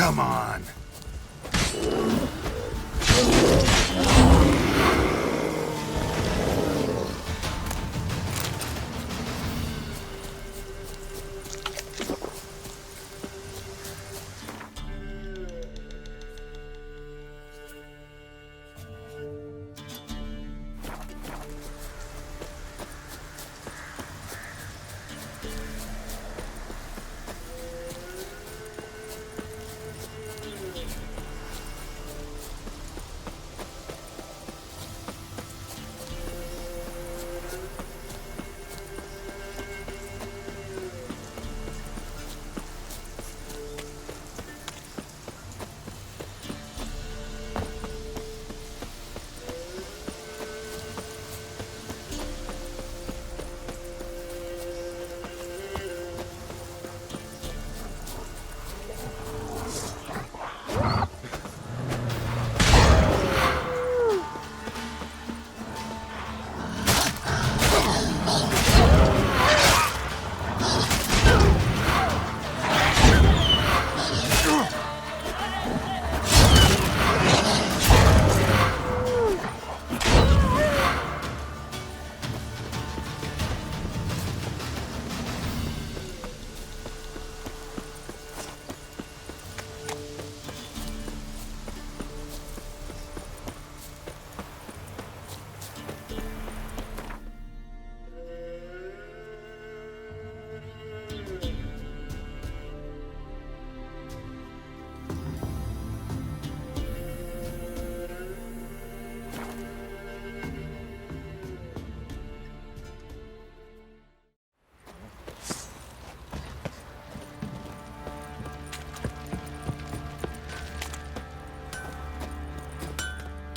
Come on.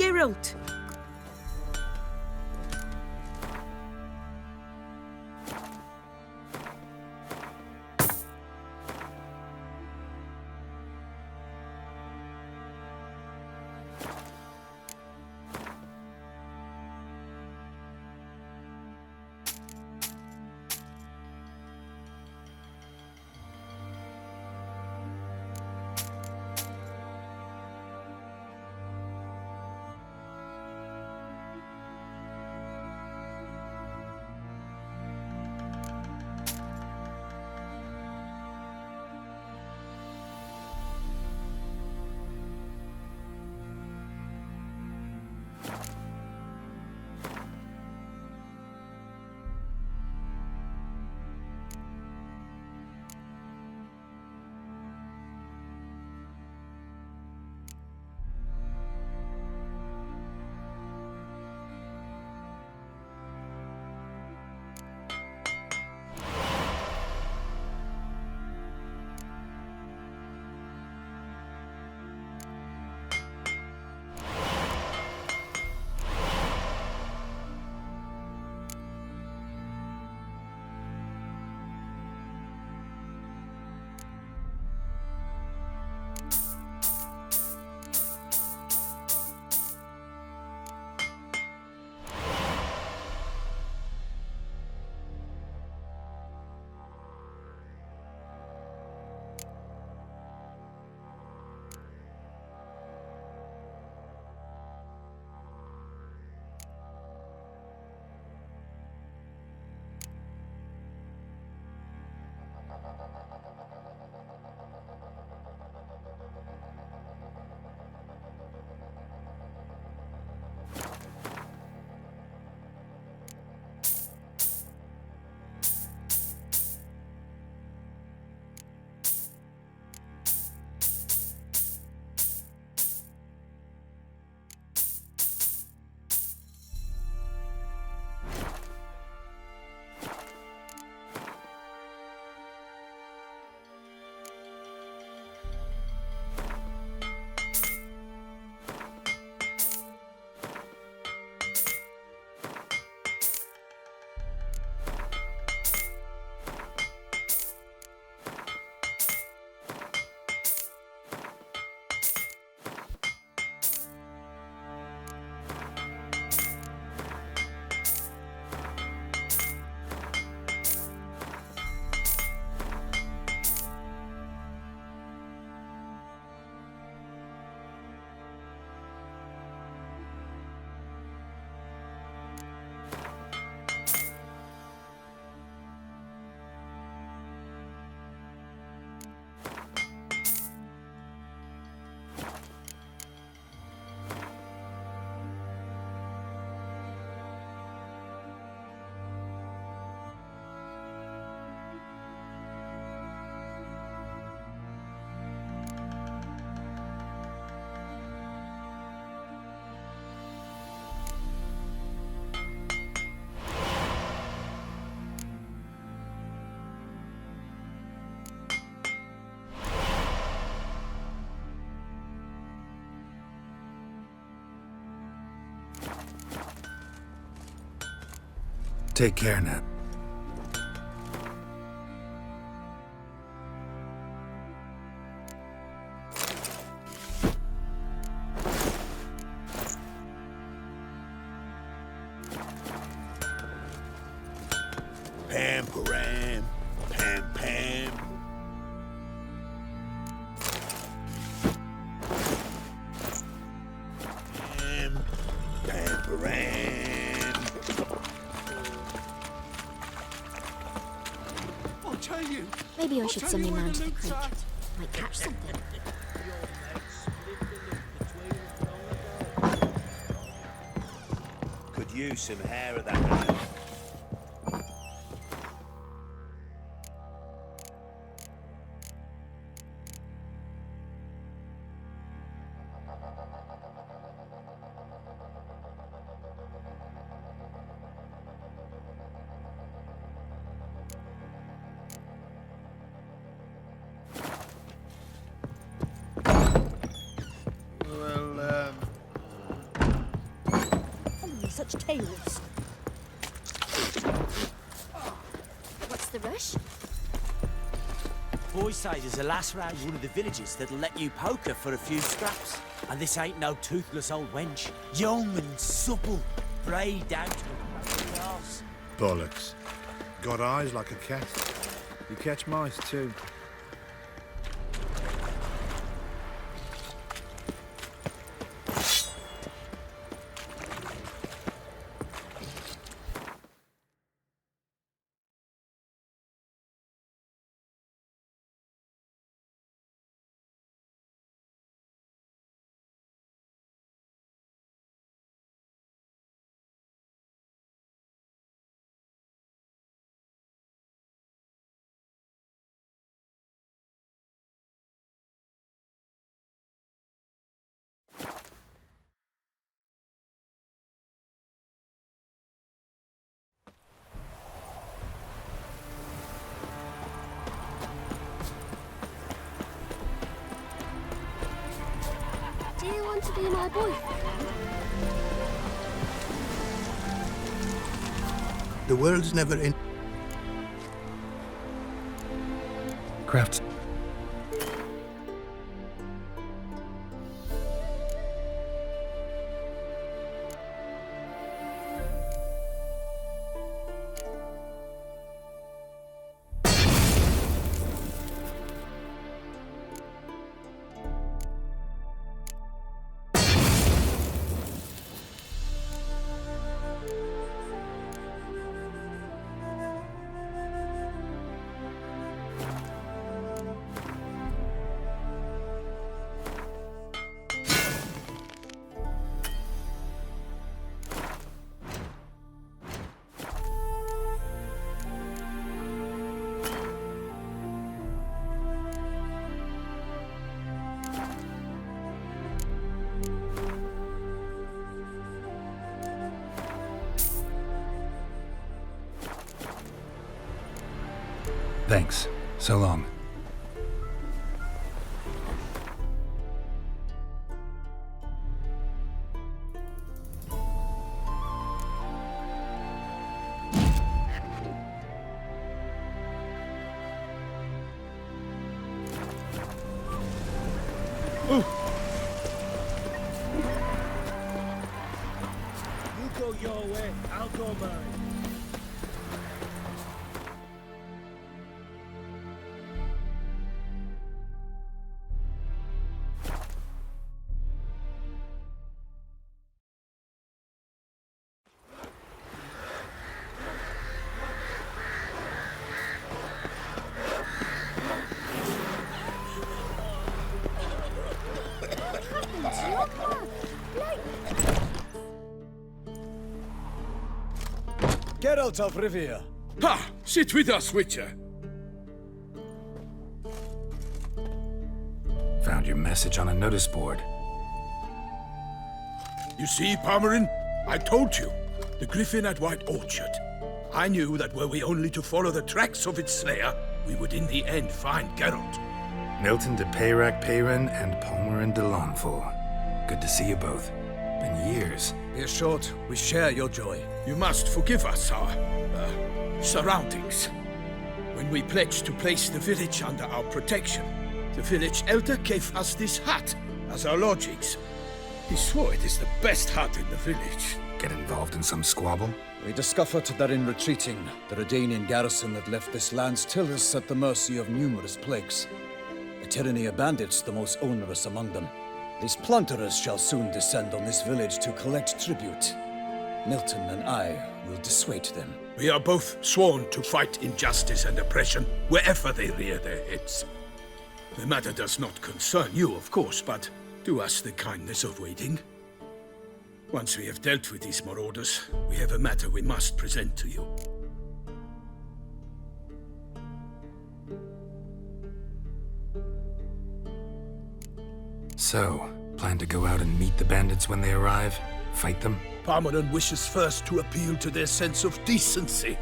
Geralt! Take care now. Pam, param, pam, pam. Pam, pam, param. I'll tell you. Maybe I should send me man to the creek. Might catch something. Could use some hair of that man. Such tales. What's the rush? Boys say there's a lass round one of the villages that'll let you poker for a few scraps. And this ain't no toothless old wench. Young and supple, brayed down to the arse. Bollocks. Got eyes like a cat. You catch mice too. Do you want to be my boyfriend? The world's never in. Crafts. Thanks. So long. You go your way, I'll go mine. Geralt of Rivia. Ha! Sit with us, Witcher. Found your message on a notice board. You see, Palmerin? I told you. The griffin at White Orchard. I knew that were we only to follow the tracks of its slayer, we would in the end find Geralt. Milton de Peyrac Peyran and Palmerin de Lawnful. Good to see you both. Been years. be assured we share your joy. You must forgive us our surroundings. When we pledged to place the village under our protection, the village elder gave us this hut as our lodgings. He swore it is the best hut in the village. Get involved in some squabble? We discovered that in retreating, the Redanian garrison had left this land's tillers at the mercy of numerous plagues. A tyranny of bandits, the most onerous among them. These plunderers shall soon descend on this village to collect tribute. Milton and I will dissuade them. We are both sworn to fight injustice and oppression wherever they rear their heads. The matter does not concern you, of course, but do us the kindness of waiting. Once we have dealt with these marauders, we have a matter we must present to you. So, plan to go out and meet the bandits when they arrive? Fight them? Parmeron wishes first to appeal to their sense of decency.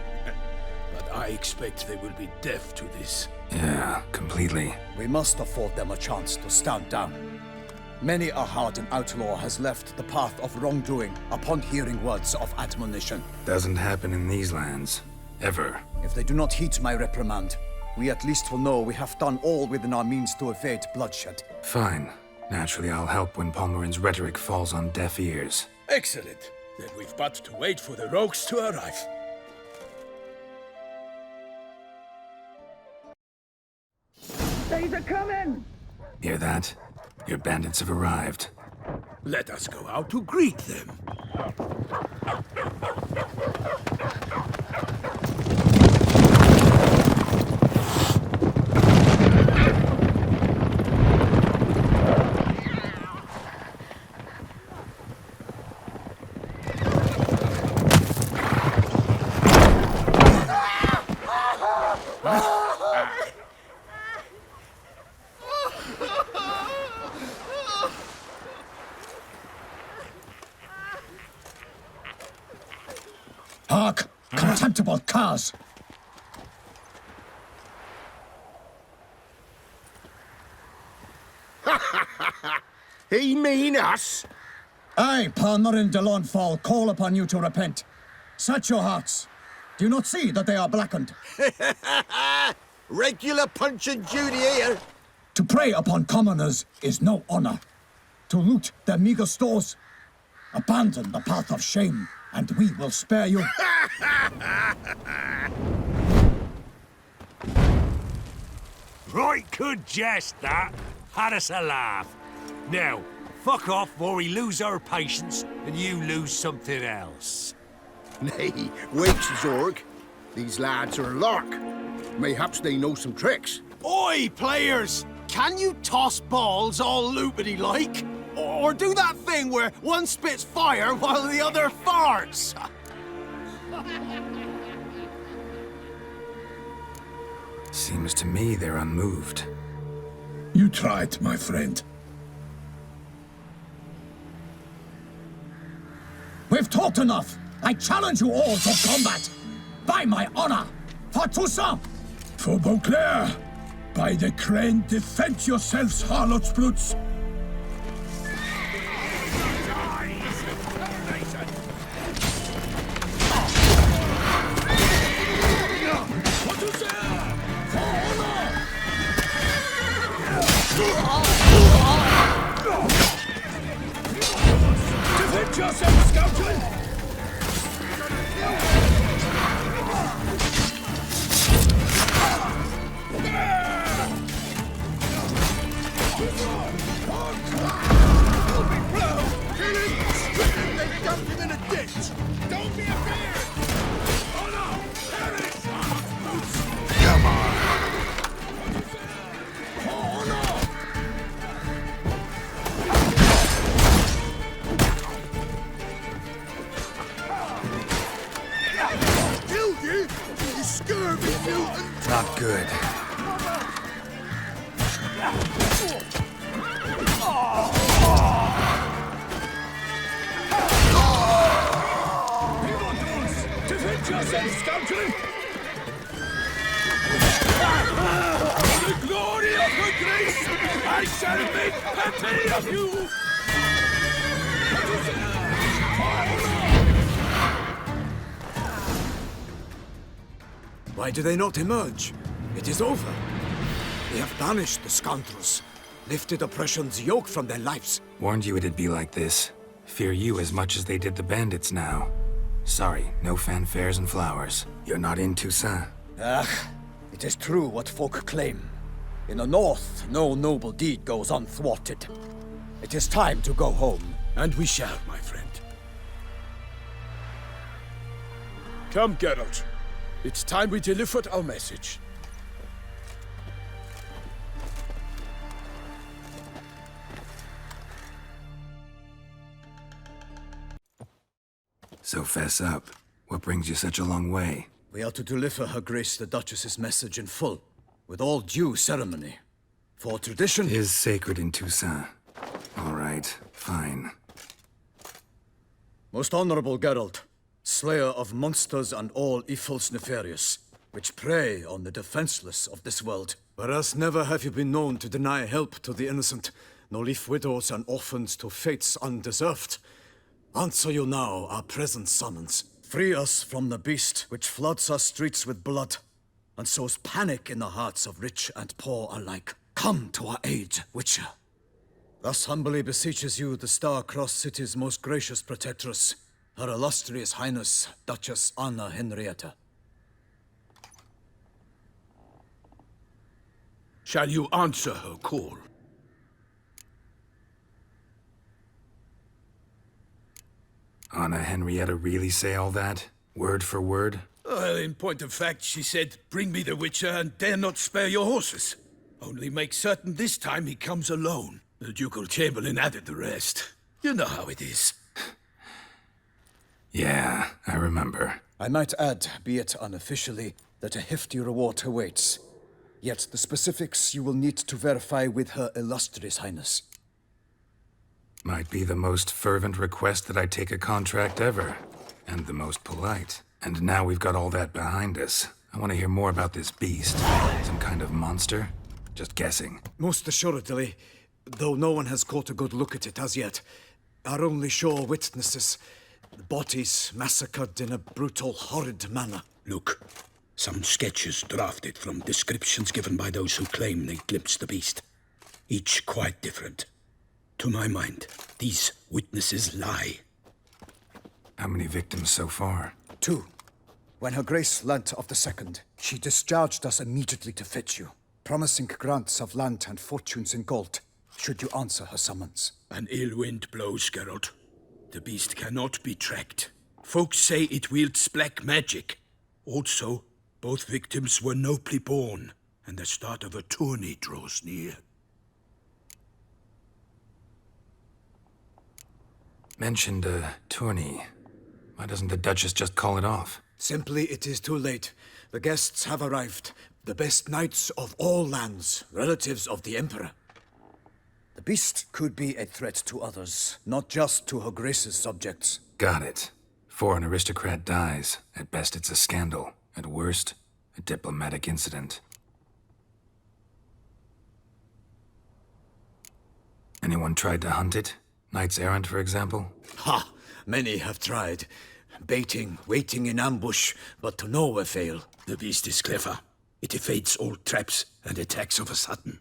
But I expect they will be deaf to this. Yeah, completely. We must afford them a chance to stand down. Many a hardened outlaw has left the path of wrongdoing upon hearing words of admonition. Doesn't happen in these lands. Ever. If they do not heed my reprimand, we at least will know we have done all within our means to evade bloodshed. Fine. Naturally, I'll help when Palmerin's rhetoric falls on deaf ears. Excellent. Then we've but to wait for the rogues to arrive. They's a coming! Hear that? Your bandits have arrived. Let us go out to greet them. Hark! Contemptible curs! He mean us? I, Palmerin de Launfal, call upon you to repent. Set your hearts. Do you not see that they are blackened? Regular punch and Judy here. To prey upon commoners is no honor. To loot their meager stores, abandon the path of shame, and we will spare you. Right good jest, that. Had us a laugh. Now, fuck off before we lose our patience and you lose something else. Nay, wait, Zorg. These lads are a lark. Mayhaps they know some tricks. Oi, players! Can you toss balls all loopity-like? Or do that thing where one spits fire while the other farts? Seems to me they're unmoved. You tried, my friend. We've talked enough. I challenge you all to combat. By my honor, for Toussaint. For Beauclair, by the crane, defend yourselves, harlots brutes. Defend yourself, Scoutman! Not good. Defend yourself, Scoutman! The glory of her grace! I shall make petty of you! Why do they not emerge? It is over. We have banished the scoundrels, lifted oppression's yoke from their lives. Warned you it'd be like this. Fear you as much as they did the bandits now. Sorry, no fanfares and flowers. You're not in Toussaint. Ah, it is true what folk claim. In the north, no noble deed goes unthwarted. It is time to go home. And we shall, my friend. Come, Geralt. It's time we delivered our message. So fess up. What brings you such a long way? We are to deliver Her Grace the Duchess's message in full, with all due ceremony. For tradition Is sacred in Toussaint. All right, fine. Most honorable Geralt, slayer of monsters and all evils nefarious, which prey on the defenseless of this world. Whereas never have you been known to deny help to the innocent, nor leave widows and orphans to fates undeserved. Answer you now our present summons. Free us from the beast which floods our streets with blood, and sows panic in the hearts of rich and poor alike. Come to our aid, Witcher. Thus humbly beseeches you the Star-Crossed City's most gracious protectress, Her Illustrious Highness, Duchess Anna Henrietta. Shall you answer her call? Anna Henrietta really say all that? Word for word? Well, in point of fact, she said, bring me the Witcher and dare not spare your horses. Only make certain this time he comes alone. The Ducal Chamberlain added the rest. You know how it is. Yeah, I remember. I might add, be it unofficially, that a hefty reward awaits. Yet the specifics you will need to verify with Her Illustrious Highness. Might be the most fervent request that I take a contract ever. And the most polite. And now we've got all that behind us. I want to hear more about this beast. Some kind of monster? Just guessing. Most assuredly, though no one has caught a good look at it as yet. Our only sure witnesses. Bodies massacred in a brutal, horrid manner. Look, some sketches drafted from descriptions given by those who claim they glimpsed the beast. Each quite different. To my mind, these witnesses lie. How many victims so far? 2. When Her Grace learnt of the second, she discharged us immediately to fetch you, promising grants of land and fortunes in gold, should you answer her summons. An ill wind blows, Geralt. The beast cannot be tracked. Folks say it wields black magic. Also, both victims were nobly born, and the start of a tourney draws near. Mentioned a tourney. Why doesn't the Duchess just call it off? Simply, it is too late. The guests have arrived. The best knights of all lands, relatives of the Emperor. The beast could be a threat to others, not just to Her Grace's subjects. Got it. Before an aristocrat dies, at best it's a scandal. At worst, a diplomatic incident. Anyone tried to hunt it? Knights errant, for example? Ha! Many have tried. Baiting, waiting in ambush, but to no avail. The beast is clever. It evades all traps and attacks of a sudden.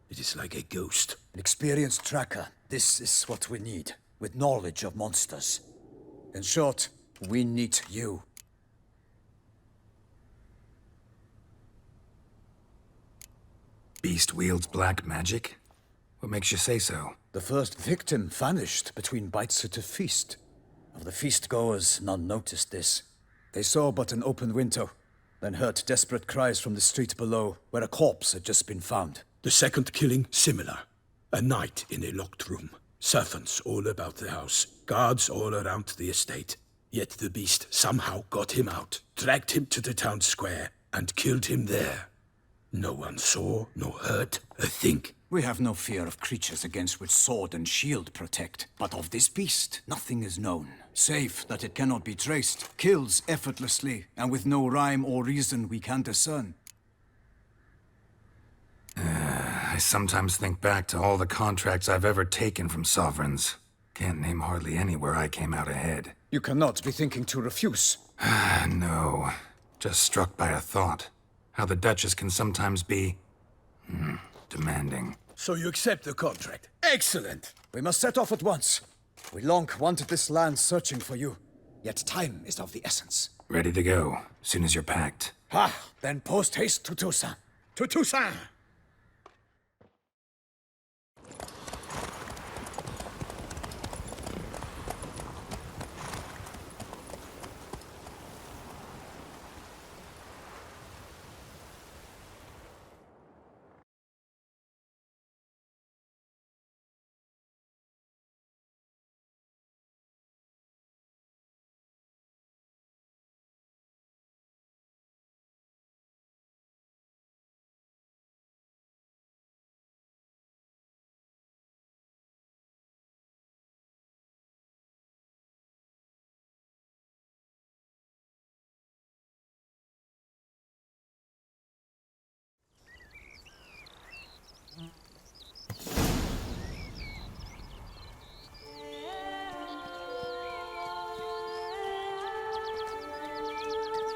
It is like a ghost. An experienced tracker. This is what we need, with knowledge of monsters. In short, we need you. Beast wields black magic? What makes you say so? The first victim vanished between bites at a feast. Of the feast-goers, none noticed this. They saw but an open window, then heard desperate cries from the street below, where a corpse had just been found. The second killing, similar. A night in a locked room. Servants all about the house. Guards all around the estate. Yet the beast somehow got him out, dragged him to the town square, and killed him there. No one saw, nor heard a thing. We have no fear of creatures against which sword and shield protect. But of this beast, nothing is known. Save that it cannot be traced, kills effortlessly, and with no rhyme or reason we can discern. I sometimes think back to all the contracts I've ever taken from sovereigns. Can't name hardly any where I came out ahead. You cannot be thinking to refuse. No. Just struck by a thought. How the Duchess can sometimes be... demanding. So you accept the contract. Excellent! We must set off at once. We long wanted this land searching for you. Yet time is of the essence. Ready to go, soon as you're packed. Ha! Then post haste to Toussaint. To Toussaint!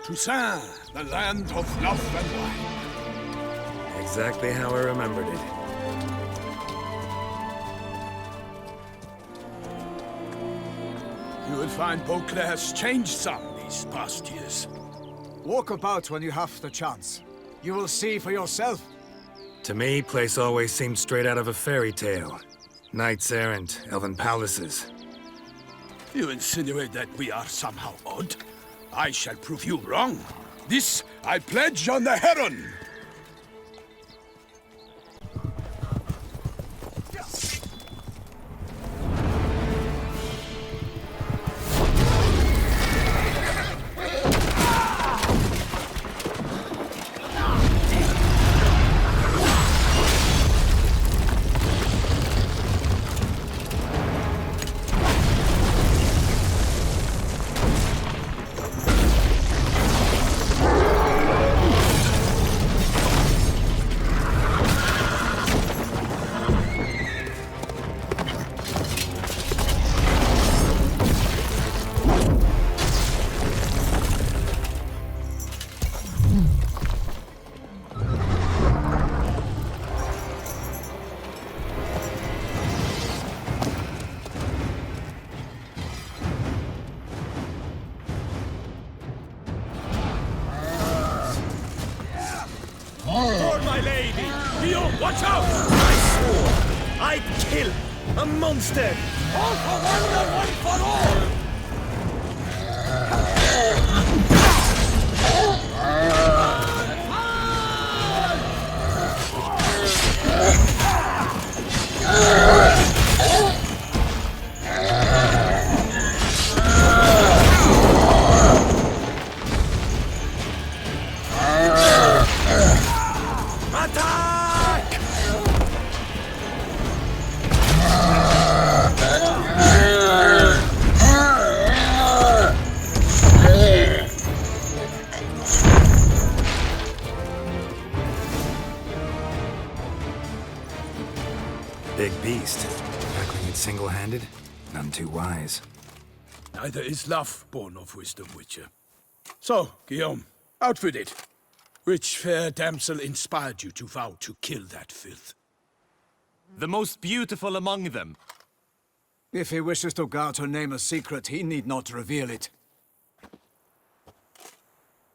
Toussaint, the land of love and wine. Exactly how I remembered it. You will find Beauclair's changed some these past years. Walk about when you have the chance. You will see for yourself. To me, place always seemed straight out of a fairy tale. Knights errant, elven palaces. You insinuate that we are somehow odd? I shall prove you wrong. This I pledge on the Heron! Watch out! I swore I'd kill a monster! All for one and one for all! Big beast. Tackling it single-handed? None too wise. Neither is love born of wisdom, Witcher. So, Guillaume, out with it. Which fair damsel inspired you to vow to kill that filth? The most beautiful among them. If he wishes to guard her name a secret, he need not reveal it.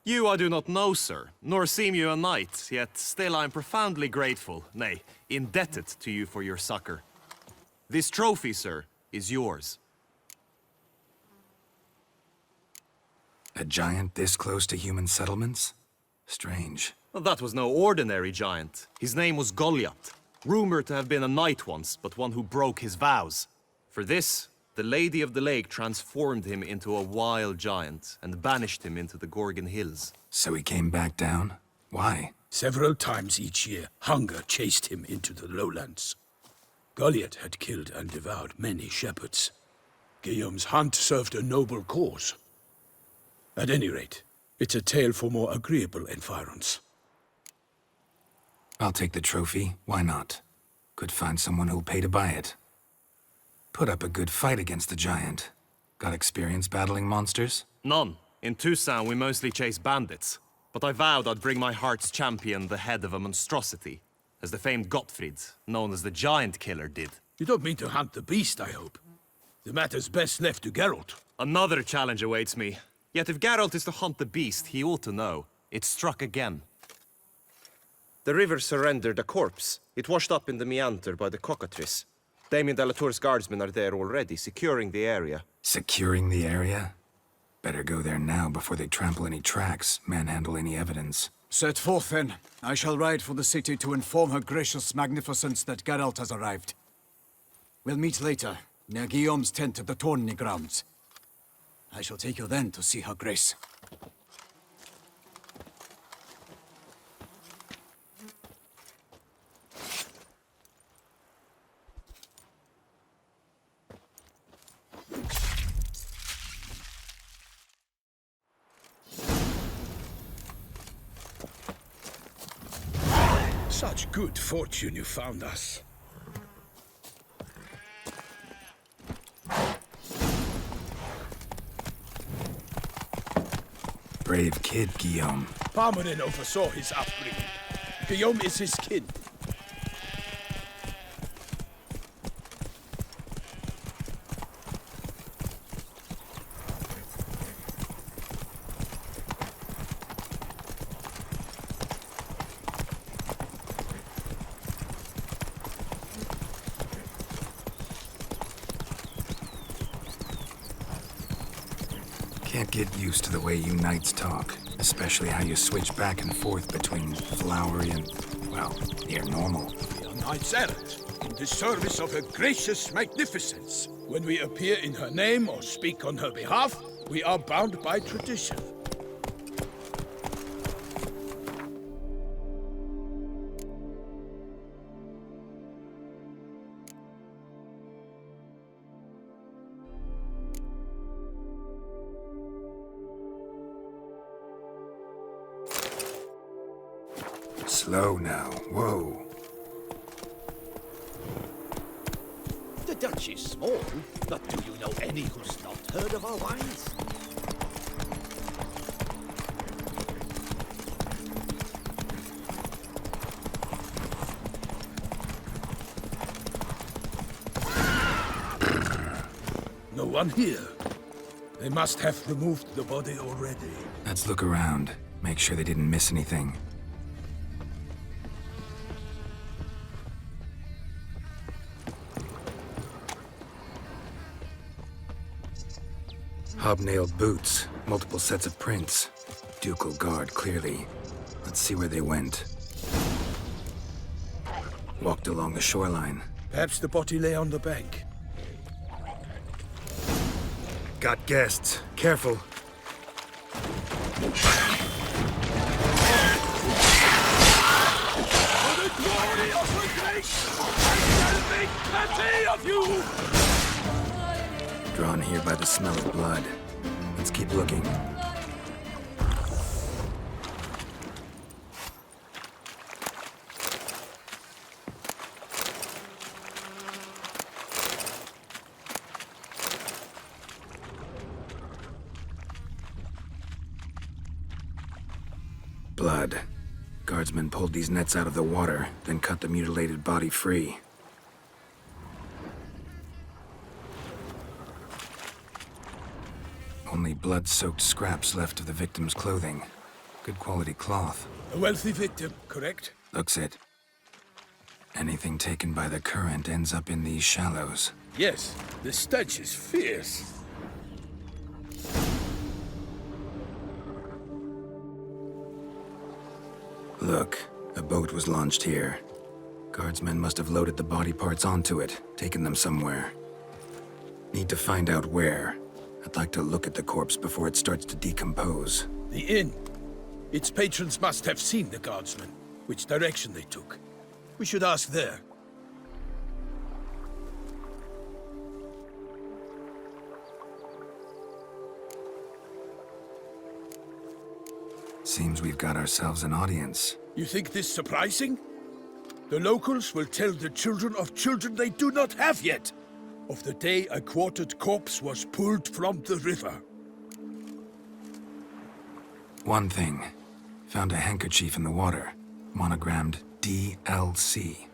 You I do not know, sir, nor seem you a knight, yet still I am profoundly grateful, nay, indebted to you for your succor. This trophy, sir, is yours. A giant this close to human settlements? Strange. Well, that was no ordinary giant. His name was Goliath, rumored to have been a knight once, but one who broke his vows. For this, the Lady of the Lake transformed him into a wild giant and banished him into the Gorgon Hills. So he came back down? Why? Several times each year, hunger chased him into the lowlands. Goliath had killed and devoured many shepherds. Guillaume's hunt served a noble cause. At any rate, it's a tale for more agreeable environs. I'll take the trophy. Why not? Could find someone who'll pay to buy it. Put up a good fight against the giant. Got experience battling monsters? None. In Toussaint, we mostly chase bandits. But I vowed I'd bring my heart's champion the head of a monstrosity, as the famed Gottfried, known as the Giant Killer, did. You don't mean to hunt the beast, I hope. The matter's best left to Geralt. Another challenge awaits me. Yet if Geralt is to hunt the beast, he ought to know. It struck again. The river surrendered a corpse. It washed up in the meander by the cockatrice. Damien de la Tour's guardsmen are there already, securing the area. Securing the area? Better go there now before they trample any tracks, manhandle any evidence. Set forth, then. I shall ride for the city to inform her gracious magnificence that Geralt has arrived. We'll meet later, near Guillaume's tent at the tourney grounds. I shall take you then to see her grace. Such good fortune you found us. Brave kid, Guillaume. Parmanin oversaw his upbringing. Guillaume is his kin. Can't get used to the way you knights talk, especially how you switch back and forth between flowery and, well, near normal. We are knights errant, in the service of her gracious magnificence. When we appear in her name or speak on her behalf, we are bound by tradition. Slow now. Whoa. The Dutch is small, but do you know any who's not heard of our wines? No one here. They must have removed the body already. Let's look around. Make sure they didn't miss anything. Hobnailed boots, multiple sets of prints. Ducal guard, clearly. Let's see where they went. Walked along the shoreline. Perhaps the body lay on the bank. Got guests. Careful. For the glory of her grace, I shall make plenty of you! Drawn here by the smell of blood. Let's keep looking. Blood. Guardsmen pulled these nets out of the water, then cut the mutilated body free. Only blood-soaked scraps left of the victim's clothing. Good quality cloth. A wealthy victim, correct? Looks it. Anything taken by the current ends up in these shallows. Yes, the stench is fierce. Look, a boat was launched here. Guardsmen must have loaded the body parts onto it, taken them somewhere. Need to find out where. I'd like to look at the corpse before it starts to decompose. The inn. Its patrons must have seen the guardsmen, which direction they took. We should ask there. Seems we've got ourselves an audience. You think this surprising? The locals will tell the children of children they do not have yet, of the day a quartered corpse was pulled from the river. One thing. Found a handkerchief in the water. Monogrammed DLC.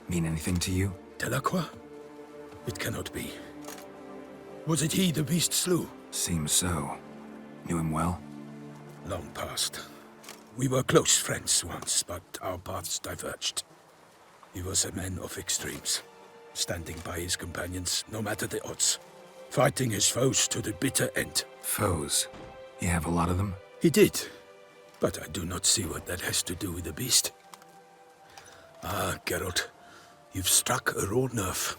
Mean anything to you? Delacroix? It cannot be. Was it he the beast slew? Seems so. Knew him well? Long past. We were close friends once, but our paths diverged. He was a man of extremes, standing by his companions no matter the odds, fighting his foes to the bitter end. Foes? You have a lot of them? He did, but I do not see what that has to do with the beast. Ah, Geralt, you've struck a raw nerve.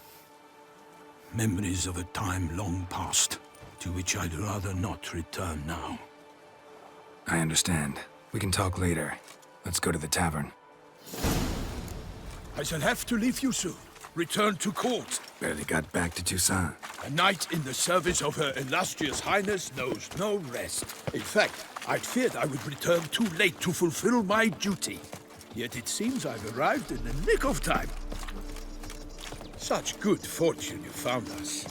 Memories of a time long past, to which I'd rather not return now. I understand. We can talk later. Let's go to the tavern. I shall have to leave you soon. Return to court. Barely got back to Toussaint. A knight in the service of Her Illustrious Highness knows no rest. In fact, I'd feared I would return too late to fulfill my duty. Yet it seems I've arrived in the nick of time. Such good fortune you found us.